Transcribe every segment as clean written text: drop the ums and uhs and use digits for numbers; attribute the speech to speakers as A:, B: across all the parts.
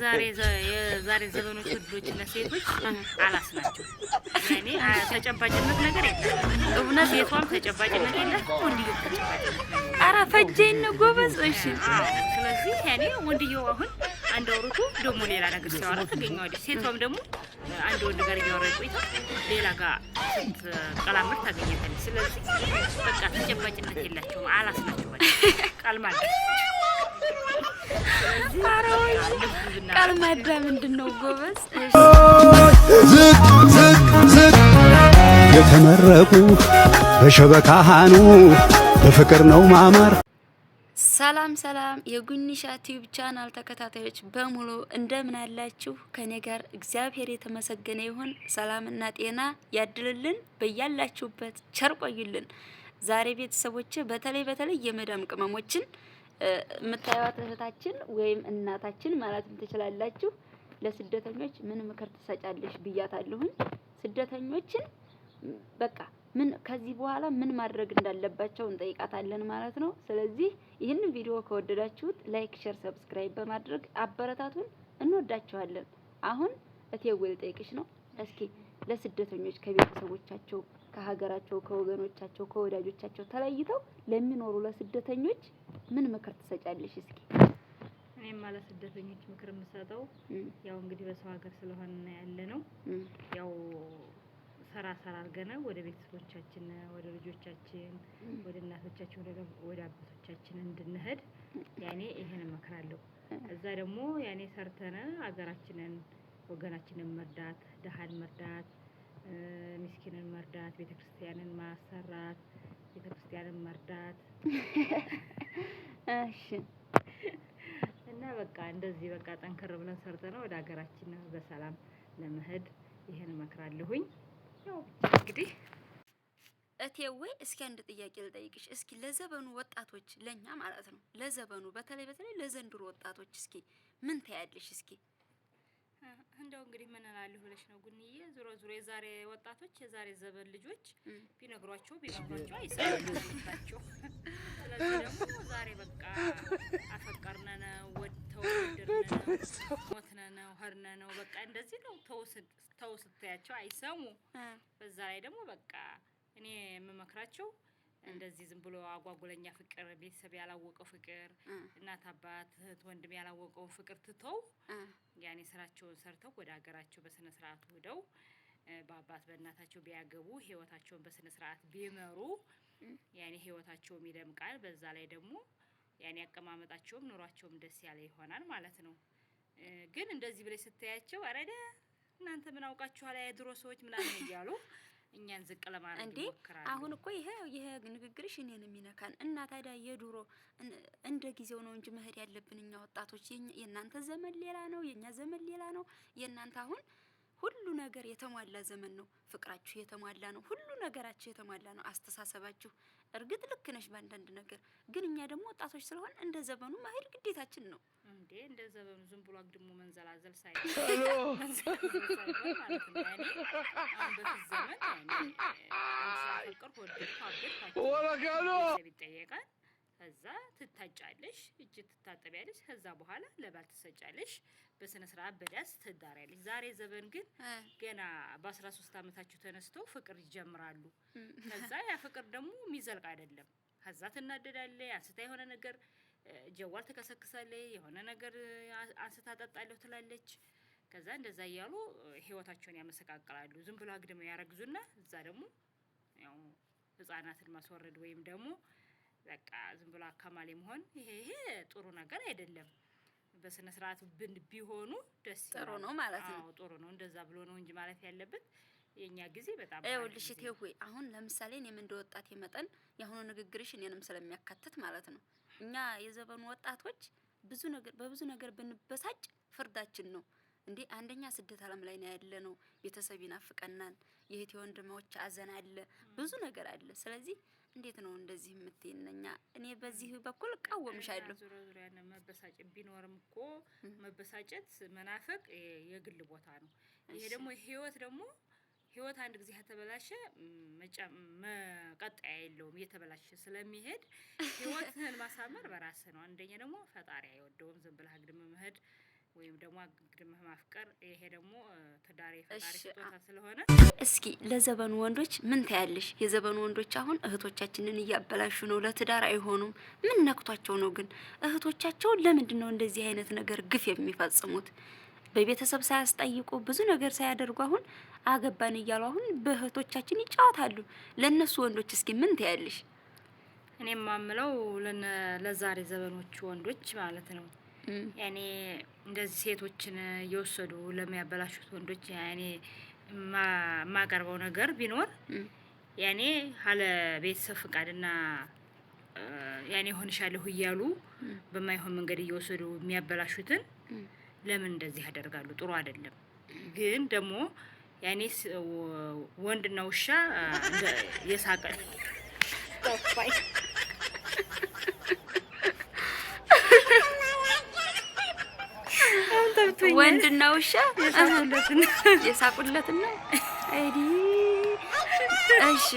A: የዛሬ ዘመኖች ወንዶችና ሴቶች አላስ ናቸው። ያኔ ተጨባጭነት ነገር የለም። እውነት ሴቷም ተጨባጭነት የለም፣ ወንድየው ተጨባጭነት ነው።
B: ኧረ ፈጀኝ ነው ጎበዝ። እሺ
A: ስለዚህ ያኔ ወንድየው አሁን አንድ አውርቶ ደግሞ ሌላ ነገር ሲያወራ ታገኘዋለች። ሴቷም ደግሞ አንድ ወንድ ጋር እያወራች ቆይታ ሌላ ጋር ስትቀላምር ታገኛታለች። ስለዚህ በቃ ተጨባጭነት የላቸውም፣ አላስ ናቸው። ቃል ማለት
B: ቃል ማዳ ምንድን ነው ጎበዝ?
C: ዝቅ የተመረቁ በሸበካሃኑ በፍቅር ነው ማማር።
B: ሰላም ሰላም የጉኒሻ ቲዩብ ቻናል ተከታታዮች በሙሉ እንደምን አላችሁ? ከኔ ጋር እግዚአብሔር የተመሰገነ ይሁን። ሰላምና ጤና ያድልልን። በያላችሁበት ቸር ቆዩልን። ዛሬ ቤተሰቦች በተለይ የመዳም ቅመሞችን የምታዩት እህታችን ወይም እናታችን ማለትም ትችላላችሁ ለስደተኞች ምን ምክር ትሰጫለሽ ብያታለሁኝ። ስደተኞችን በቃ ምን ከዚህ በኋላ ምን ማድረግ እንዳለባቸው እንጠይቃታለን ማለት ነው። ስለዚህ ይህንን ቪዲዮ ከወደዳችሁት ላይክ፣ ሼር፣ ሰብስክራይብ በማድረግ አበረታቱን። እንወዳችኋለን። አሁን እቴው ልጠይቅሽ ነው። እስኪ ለስደተኞች ከቤተሰቦቻቸው ከሀገራቸው ከወገኖቻቸው ከወዳጆቻቸው ተለይተው ለሚኖሩ ለስደተኞች ምን ምክር ትሰጫለሽ? እስኪ
A: እኔም ማለት ስደተኞች ምክር የምሰጠው ያው እንግዲህ በሰው ሀገር ስለሆነ ያለ ነው። ያው ሰራ አድርገን ወደ ቤተሰቦቻችን ወደ ልጆቻችን ወደ እናቶቻችን ወደ አባቶቻችን እንድንሄድ ያኔ ይሄን እመክራለሁ። እዛ ደግሞ ያኔ ሰርተን ሀገራችንን ወገናችንን መርዳት፣ ደሃን መርዳት፣ ምስኪንን መርዳት፣ ቤተክርስቲያንን ማሰራት፣ ቤተክርስቲያንን መርዳት
B: እሺ።
A: እና በቃ እንደዚህ በቃ ጠንከር ብለን ሰርተን ወደ ሀገራችን በሰላም ለመሄድ ይሄን እመክራለሁኝ። ያው እንግዲህ
B: እቴዌ እስኪ አንድ ጥያቄ ልጠይቅሽ። እስኪ ለዘበኑ ወጣቶች ለኛ ማለት ነው ለዘበኑ በተለይ ለዘንድሮ ወጣቶች እስኪ ምን ታያለሽ? እስኪ
A: እንደው እንግዲህ ምን እላለሁ ብለሽ ነው ጉንዬ? ዞሮ የዛሬ ወጣቶች የዛሬ ዘመን ልጆች ቢነግሯቸው አይሰማቸው። ስለዚህ ደግሞ ዛሬ በቃ አፈቀርነ ነው ወተወደርነ ነው ሞትነ ነው ሀርነ ነው በቃ እንደዚህ ነው። ተው ስትያቸው አይሰሙ። በዛ ላይ ደግሞ በቃ እኔ የምመክራቸው እንደዚህ ዝም ብሎ አጓጉለኛ ፍቅር ቤተሰብ ያላወቀው ፍቅር እናት አባት እህት ወንድም ያላወቀው ፍቅር ትተው ያኔ ስራቸውን ሰርተው ወደ ሀገራቸው በስነ ስርዓት ሄደው በአባት በእናታቸው ቢያገቡ ህይወታቸውን በስነ ስርዓት ቢመሩ ያኔ ህይወታቸውም ይደምቃል። በዛ ላይ ደግሞ ያኔ አቀማመጣቸውም ኑሯቸውም ደስ ያለ ይሆናል ማለት ነው። ግን እንደዚህ ብለሽ ስትያቸው አረደ እናንተ ምን አውቃችኋል የድሮ ሰዎች ምናምን እያሉ እኛን ዝቅ ለማድረግ ይሞክራሉ።
B: አሁን እኮ ይሄ ንግግርሽ እኔን የሚነካን እና ታዲያ የድሮ እንደ ጊዜው ነው እንጂ መሄድ ያለብን እኛ ወጣቶች። የእናንተ ዘመን ሌላ ነው፣ የኛ ዘመን ሌላ ነው። የእናንተ አሁን ሁሉ ነገር የተሟላ ዘመን ነው። ፍቅራችሁ የተሟላ ነው፣ ሁሉ ነገራችሁ የተሟላ ነው። አስተሳሰባችሁ እርግጥ ልክ ነሽ በአንዳንድ ነገር፣ ግን እኛ ደግሞ ወጣቶች ስለሆን እንደ ዘመኑ መሄድ ግዴታችን ነው።
A: እንዴ እንደ ዘመኑ ዝም ብሎ አግድሞ መንዘላዘል ሳይሆን ማለት ነው። አሁን በዚህ ዘመን ይጠየቃል። ከዛ ትታጫለሽ፣ እጅ ትታጠቢያለሽ፣ ከዛ በኋላ ለባል ትሰጫለሽ፣ በስነ ስርዓት በዳስ ትዳሪያለሽ። ዛሬ ዘመን ግን ገና በ13 አመታችሁ ተነስተው ፍቅር ይጀምራሉ። ከዛ ያ ፍቅር ደግሞ የሚዘልቅ አይደለም። ከዛ ትናደዳለች፣ አንስታ የሆነ ነገር ጀዋል ትከሰክሳለች፣ የሆነ ነገር አንስታ ጠጣለሁ ትላለች። ከዛ እንደዛ እያሉ ህይወታቸውን ያመሰቃቀላሉ። ዝም ብሎ አግድመው ያረግዙና እዛ ደግሞ ያው ህፃናትን ማስወረድ ወይም ደግሞ በቃ ዝም ብሎ አካማሌ መሆን ይሄ ጥሩ ነገር አይደለም። በስነ ስርዓት ቢሆኑ ደስ
B: ጥሩ ነው ማለት ነው።
A: አዎ ጥሩ ነው። እንደዛ ብሎ ነው እንጂ ማለት ያለበት የኛ ጊዜ በጣም
B: ይኸውልሽ እቴዌ አሁን ለምሳሌ እኔም እንደ ወጣት የመጠን ያሁኑ ንግግርሽ እኔንም ስለሚያካትት ማለት ነው። እኛ የዘመኑ ወጣቶች በብዙ ነገር ብንበሳጭ ፍርዳችን ነው። እንዴ አንደኛ ስደት ዓለም ላይ ነው ያለነው። ቤተሰብ ይናፍቀናል፣ የእህት ወንድሞች አዘን አለ፣ ብዙ ነገር አለ። ስለዚህ እንዴት ነው እንደዚህ የምትይነኛ? እኔ በዚህ በኩል ቃወምሻለሁ።
A: ዙሮ ያነ መበሳጨት ቢኖርም እኮ መበሳጨት መናፈቅ የግል ቦታ ነው። ይሄ ደግሞ ህይወት አንድ ጊዜ ከተበላሸ መቀጠያ የለውም። እየተበላሸ ስለሚሄድ ህይወትህን ማሳመር በራስህ ነው። አንደኛ ደግሞ ፈጣሪ አይወደውም ዝም ብለህ አግድም መሄድ ወይም ደግሞ አግድመህ ማፍቀር ይሄ ደግሞ ትዳር የፈጣሪ ስጦታ ስለሆነ
B: እስኪ ለዘበኑ ወንዶች ምን ታያለሽ? የዘበኑ ወንዶች አሁን እህቶቻችንን እያበላሹ ነው። ለትዳር አይሆኑም። ምን ነክቷቸው ነው ግን? እህቶቻቸውን ለምንድን ነው እንደዚህ አይነት ነገር ግፍ የሚፈጽሙት? በቤተሰብ ሳያስጠይቁ ብዙ ነገር ሳያደርጉ አሁን አገባን እያሉ አሁን በእህቶቻችን ይጫወታሉ። ለነሱ ወንዶች እስኪ ምን ታያለሽ?
A: እኔ ማምለው ለዛሬ ዘበኖች ወንዶች ማለት ነው ያኔ እንደዚህ ሴቶችን እየወሰዱ ለሚያበላሹት ወንዶች ያኔ ማቀርበው ነገር ቢኖር ያኔ ሀለ ቤተሰብ ፍቃድና ያኔ ሆንሻለሁ እያሉ በማይሆን መንገድ እየወሰዱ የሚያበላሹትን ለምን እንደዚህ ያደርጋሉ? ጥሩ አይደለም። ግን ደግሞ ያኔ ወንድና ውሻ የሳቀ
B: ወንድና ውሻ የሳቁለትና አይዲ እሺ።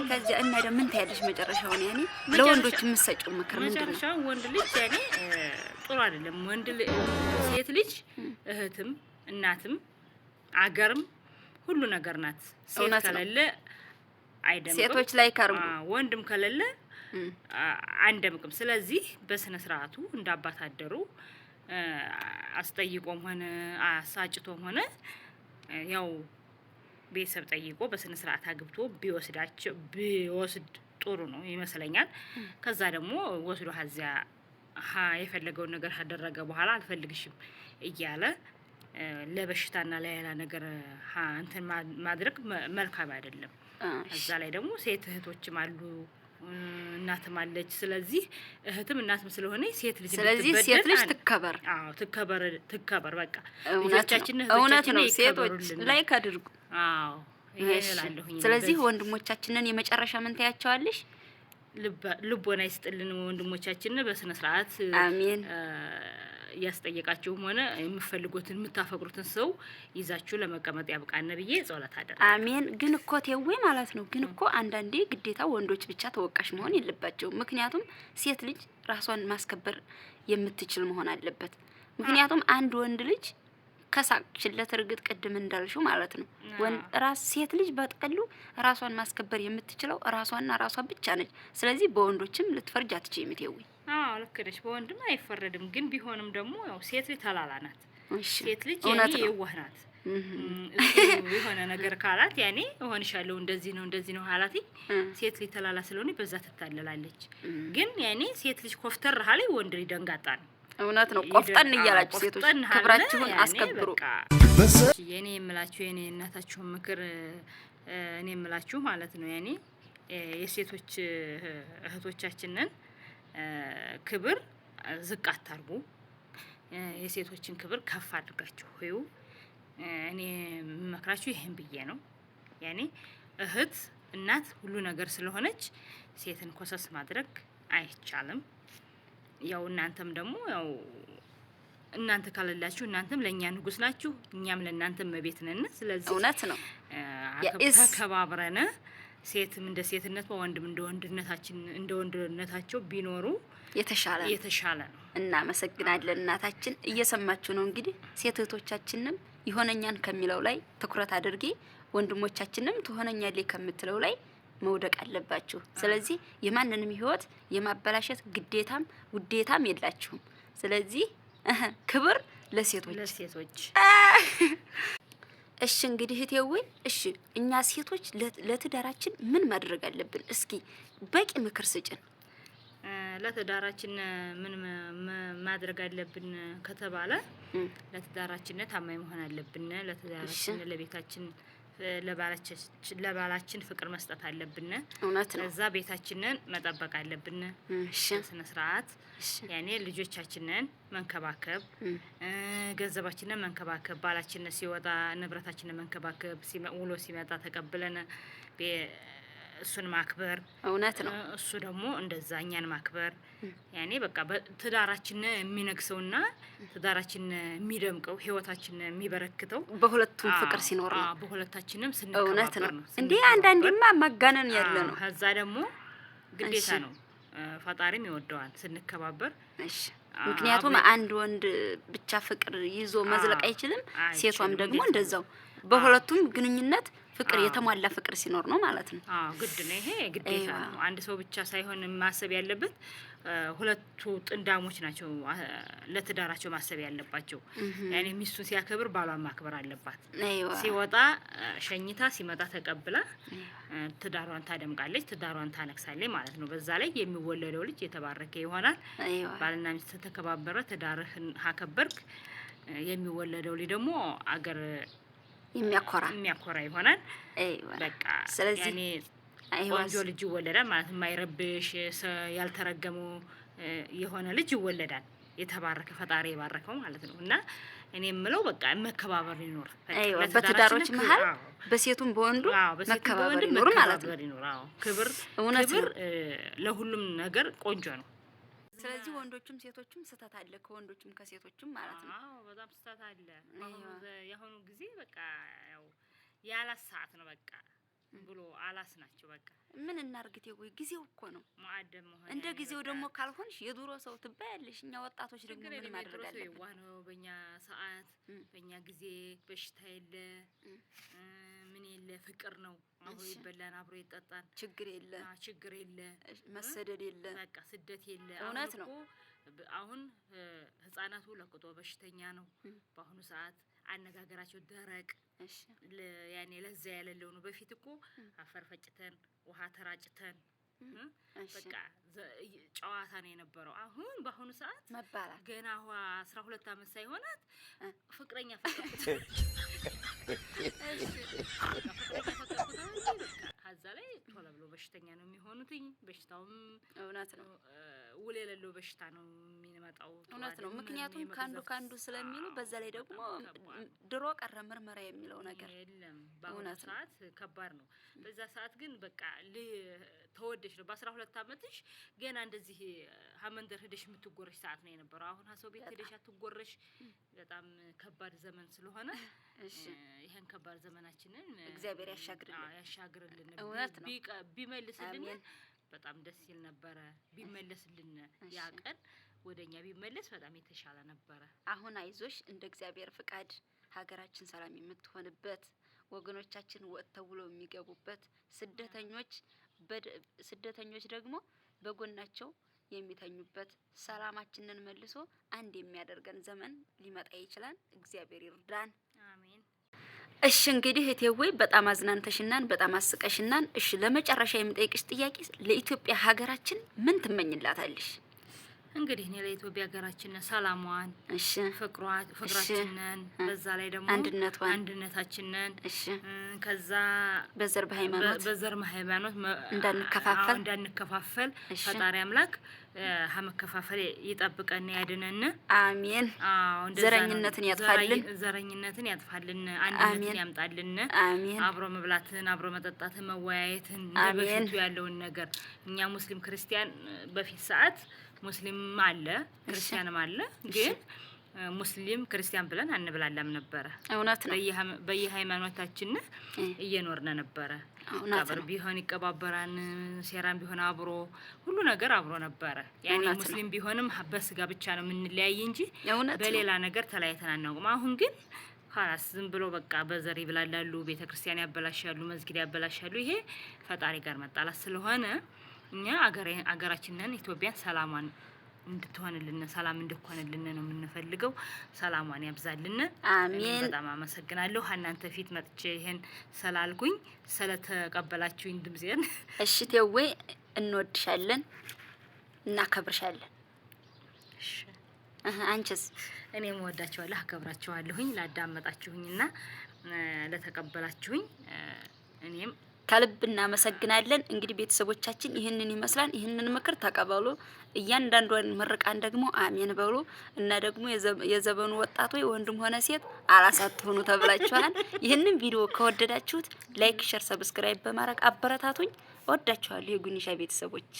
B: ከዚያ እና ደግሞ ምን ታያለሽ መጨረሻውን? ያኔ ለወንዶች የምትሰጪው ምክር ምንድን ነው?
A: መጨረሻው ወንድ ልጅ ያኔ ጥሩ አይደለም። ሴት ልጅ እህትም እናትም አገርም ሁሉ ነገር ናት። ሴት ከሌለ አይደምቅም።
B: ሴቶች ላይ ካርሙ
A: ወንድም ከሌለ አንደምቅም። ስለዚህ በስነ ስርዓቱ እንዳባታደሩ አስጠይቆም ሆነ አሳጭቶም ሆነ ያው ቤተሰብ ጠይቆ በስነ ስርዓት አግብቶ ቢወስድ ጥሩ ነው ይመስለኛል። ከዛ ደግሞ ወስዶ ሀዚያ የፈለገውን ነገር ካደረገ በኋላ አልፈልግሽም እያለ ለበሽታና ለሌላ ነገር እንትን ማድረግ መልካም አይደለም። እዛ ላይ ደግሞ ሴት እህቶችም አሉ እናትም አለች። ስለዚህ እህትም እናትም ስለሆነ ሴት ልጅ
B: ትከበር።
A: አዎ ትከበር። በቃ
B: ልጆቻችን እህቶቻችን ነው። ሴቶች ላይክ አድርጉ።
A: አዎ ይሄላልሁኝ።
B: ስለዚህ ወንድሞቻችንን የመጨረሻ ምን ታያቸዋለሽ?
A: ልቦና ይስጥልን። ወንድሞቻችንን በስነ ስርዓት
B: አሜን
A: ያስጠየቃችሁም ሆነ የምትፈልጉትን የምታፈቅሩትን ሰው ይዛችሁ ለመቀመጥ ያብቃን ብዬ ጸሎት አደረኩ።
B: አሜን። ግን እኮ ተው ማለት ነው። ግን እኮ አንዳንዴ ግዴታ ወንዶች ብቻ ተወቃሽ መሆን የለባቸውም። ምክንያቱም ሴት ልጅ ራሷን ማስከበር የምትችል መሆን አለበት። ምክንያቱም አንድ ወንድ ልጅ ከሳቅሽለት እርግጥ ቅድም እንዳልሽው ማለት ነው ሴት ልጅ በጥቅሉ ራሷን ማስከበር የምትችለው ራሷና ራሷ ብቻ ነች። ስለዚህ በወንዶችም ልትፈርጅ አትችይም። ይተው
A: ልክ ነሽ። በወንድም አይፈረድም። ግን ቢሆንም ደግሞ ያው ሴት ልጅ ተላላ ናት። ሴት ልጅ የዋህ ናት። የሆነ ነገር ካላት ያኔ እሆንሻለሁ እንደዚህ ነው ሀላቲ ሴት ልጅ ተላላ ስለሆነ በዛ ትታለላለች። ግን ያኔ ሴት ልጅ ኮፍተር ሀለ ወንድ ልጅ ደንጋጣ ነው።
B: እውነት ነው። ቆፍጠን እያላችሁ ሴቶች ክብራችሁን አስከብሩ።
A: የኔ የምላችሁ የኔ እናታችሁን ምክር እኔ የምላችሁ ማለት ነው ያኔ የሴቶች እህቶቻችንን ክብር ዝቅ አታርጉ። የሴቶችን ክብር ከፍ አድርጋችሁ ሆዩ። እኔ የምመክራችሁ ይሄን ብዬ ነው። ያኔ እህት እናት ሁሉ ነገር ስለሆነች ሴትን ኮሰስ ማድረግ አይቻልም። ያው እናንተም ደግሞ ያው እናንተ ካለላችሁ እናንተም ለኛ ንጉስ ናችሁ፣ እኛም ለእናንተ መቤት ነን። ስለዚህ
B: እውነት ነው
A: ተከባብረን ሴትም እንደ ሴትነት ወንድም እንደ ወንድነታቸው ቢኖሩ የተሻለ ነው።
B: እናመሰግናለን። እናታችን እየሰማችሁ ነው እንግዲህ። ሴት እህቶቻችንም ይሆነኛን ከሚለው ላይ ትኩረት አድርጊ፣ ወንድሞቻችንም ትሆነኛለች ከምትለው ላይ መውደቅ አለባችሁ። ስለዚህ የማንንም ህይወት የማበላሸት ግዴታም ውዴታም የላችሁም። ስለዚህ ክብር ለሴቶች። እሺ እንግዲህ እህቴው፣ እሺ እኛ ሴቶች ለትዳራችን ምን ማድረግ አለብን? እስኪ በቂ ምክር ስጭን።
A: ለትዳራችን ምን ማድረግ አለብን ከተባለ ለትዳራችን ታማኝ መሆን አለብን። ለትዳራችን ለቤታችን ለባላችን ፍቅር መስጠት አለብን።
B: እውነት ነው።
A: ከዛ ቤታችንን መጠበቅ አለብን። ስነ ስርዓት ያኔ ልጆቻችንን መንከባከብ፣ ገንዘባችንን መንከባከብ፣ ባላችንን ሲወጣ ንብረታችንን መንከባከብ፣ ውሎ ሲመጣ ተቀብለን እሱን ማክበር።
B: እውነት ነው።
A: እሱ ደግሞ እንደዛ እኛን ማክበር ያኔ በቃ ትዳራችን የሚነግሰውና ትዳራችን የሚደምቀው ህይወታችን የሚበረክተው
B: በሁለቱም ፍቅር ሲኖር ነው።
A: በሁለታችንም ስንከባበር ነው።
B: እንዴ አንዳንዴማ ማጋነን ያለ ነው።
A: ከዛ ደግሞ ግዴታ ነው። ፈጣሪም ይወደዋል ስንከባበር።
B: እሺ ምክንያቱም አንድ ወንድ ብቻ ፍቅር ይዞ መዝለቅ አይችልም። ሴቷም ደግሞ እንደዛው በሁለቱም ግንኙነት ፍቅር የተሟላ ፍቅር ሲኖር ነው ማለት ነው።
A: ግድ ነው። ይሄ ግዴታ ነው። አንድ ሰው ብቻ ሳይሆን ማሰብ ያለበት ሁለቱ ጥንዳሞች ናቸው ለትዳራቸው ማሰብ ያለባቸው። ያኔ ሚስቱን ሲያከብር ባሏን ማክበር አለባት። ሲወጣ ሸኝታ ሲመጣ ተቀብላ ትዳሯን ታደምቃለች፣ ትዳሯን ታነክሳለች ማለት ነው። በዛ ላይ የሚወለደው ልጅ የተባረከ ይሆናል። ባልና ሚስት ተከባበረ፣ ትዳርህን አከበርክ፣ የሚወለደው ልጅ ደግሞ አገር የሚያኮራ ይሆናል። በቃ ስለዚህ ያኔ ቆንጆ ልጅ ይወለዳል ማለት የማይረብሽ ያልተረገሙ የሆነ ልጅ ይወለዳል። የተባረከ ፈጣሪ የባረከው ማለት ነው። እና እኔ የምለው በቃ መከባበር ይኖር
B: በትዳሮች መሀል በሴቱም በወንዱ መከባበር ይኖር ማለት ነው።
A: ክብር ለሁሉም ነገር ቆንጆ ነው።
B: ስለዚህ ወንዶችም ሴቶችም ስተት አለ ከወንዶችም ከሴቶችም ማለት ነው።
A: በጣም ስተት አለ። የአሁኑ ጊዜ በቃ ያው ያላስ ሰዓት ነው በቃ ብሎ አላስ ናቸው በቃ
B: ምን እናርግት ወይ ጊዜው እኮ ነው ማአደም ሆነ እንደ ጊዜው ደግሞ ካልሆንሽ የዱሮ ሰው ትባያለሽ። እኛ ወጣቶች ደግሞ ምን ማድረግ አለብን?
A: ዋናው በእኛ ሰዓት በእኛ ጊዜ በሽታ የለ ምን የለ ፍቅር ነው። አብሮ ይበላን አብሮ ይጠጣን ችግር የለ
B: መሰደድ የለ
A: በቃ ስደት የለ።
B: እውነት ነው።
A: አሁን ህፃናቱ ለቅጦ በሽተኛ ነው በአሁኑ ሰዓት። አነጋገራቸው ደረቅ ያኔ ለዛ ያለለው ነው። በፊት እኮ አፈር ፈጭተን ውሃ ተራጭተን በቃ ጨዋታ ነው የነበረው። አሁን በአሁኑ ሰዓት
B: መባላት
A: ገና 12 አመት ሳይሆናት ፍቅረኛ ፈቀቁት። ከዛ ላይ ቶሎ ብሎ በሽተኛ ነው የሚሆኑት። በሽታውም
B: እውነት ነው
A: ውል የሌለው በሽታ ነው የሚመጣው።
B: እውነት ነው። ምክንያቱም ካንዱ ስለሚሉ በዛ ላይ ደግሞ ድሮ ቀረ ምርመራ የሚለው ነገር
A: የለም። በአሁኑ ሰዓት ከባድ ነው። በዛ ሰዓት ግን በቃ ተወደሽ ነው። በ12 አመትሽ ገና እንደዚህ ሀመንደር ሄደሽ የምትጎረሽ ሰዓት ነው የነበረው። አሁን ሀሰው ቤት ሄደሽ አትጎረሽ። በጣም ከባድ ዘመን ስለሆነ ይሄን ከባድ ዘመናችንን
B: እግዚአብሔር ያሻግርልን። እውነት ነው።
A: ቢመልስልን በጣም ደስ ይል ነበረ። ቢመለስልን ያ ቀን ወደኛ ቢመለስ በጣም የተሻለ ነበረ።
B: አሁን አይዞሽ እንደ እግዚአብሔር ፍቃድ ሀገራችን ሰላም የምትሆንበት ወገኖቻችን ወጥተው ብለው የሚገቡበት ስደተኞች ደግሞ በጎናቸው የሚተኙበት ሰላማችንን መልሶ አንድ የሚያደርገን ዘመን ሊመጣ ይችላል። እግዚአብሔር ይርዳን።
A: አሜን።
B: እሺ እንግዲህ እቴወይ በጣም አዝናንተሽናን በጣም አስቀሽናን። እሺ ለመጨረሻ የምጠይቅሽ ጥያቄ ለኢትዮጵያ ሀገራችን ምን ትመኝላታለሽ?
A: እንግዲህ እኔ ለኢትዮጵያ ሀገራችን ሰላሟን፣ እሺ ፍቅራችንን፣ በዛ ላይ ደግሞ አንድነታችንን፣ እሺ ከዛ
B: በዘር በሃይማኖት
A: እንዳንከፋፈል ፈጣሪ አምላክ ሀመከፋፈል ይጠብቀን ያድነን።
B: አሜን። ዘረኝነትን ያጥፋልን፣ አንድነትን ያምጣልን። አሜን።
A: አብሮ መብላትን፣ አብሮ መጠጣትን፣ መወያየትን በፊቱ ያለውን ነገር እኛ ሙስሊም ክርስቲያን በፊት ሰዓት ሙስሊም አለ ክርስቲያንም አለ። ግን ሙስሊም ክርስቲያን ብለን አንብላላም ነበረ።
B: እውነት ነው።
A: በየሃይማኖታችን እየኖርነ ነበረ። ቀብር ቢሆን ይቀባበራን፣ ሴራም ቢሆን አብሮ ሁሉ ነገር አብሮ ነበረ። ያኔ ሙስሊም ቢሆንም በስጋ ብቻ ነው የምንለያይ እንጂ በሌላ ነገር ተለያይተን አናውቅም። አሁን ግን ኻላስ ዝም ብሎ በቃ በዘር ይብላላሉ፣ ቤተክርስቲያን ያበላሻሉ፣ መስጊድ ያበላሻሉ። ይሄ ፈጣሪ ጋር መጣላት ስለሆነ እኛ አገራችንን ኢትዮጵያን ሰላማን እንድትሆንልን ሰላም እንድትሆንልን ነው የምንፈልገው። ሰላማን ያብዛልን።
B: አሜን።
A: በጣም አመሰግናለሁ። እናንተ ፊት መጥቼ ይሄን ስላልኩኝ ስለተቀበላችሁኝ ድምጼን።
B: እሺ እቴወይ እንወድሻለን፣ እናከብርሻለን።
A: እሺ
B: አንቺስ?
A: እኔም ወዳችኋለሁ፣ አከብራችኋለሁኝ። ላዳመጣችሁኝና ለተቀበላችሁኝ እኔም
B: ከልብ እናመሰግናለን። እንግዲህ ቤተሰቦቻችን ይህንን ይመስላል። ይህንን ምክር ተቀበሉ። እያንዳንዷን ምርቃን ደግሞ አሜን በሉ እና ደግሞ የዘበኑ ወጣት ወይ ወንድም ሆነ ሴት አላሳትሆኑ ተብላችኋል። ይህንን ቪዲዮ ከወደዳችሁት ላይክ፣ ሼር፣ ሰብስክራይብ በማድረግ አበረታቱኝ። ወዳችኋለሁ የጉኒሻ ቤተሰቦች።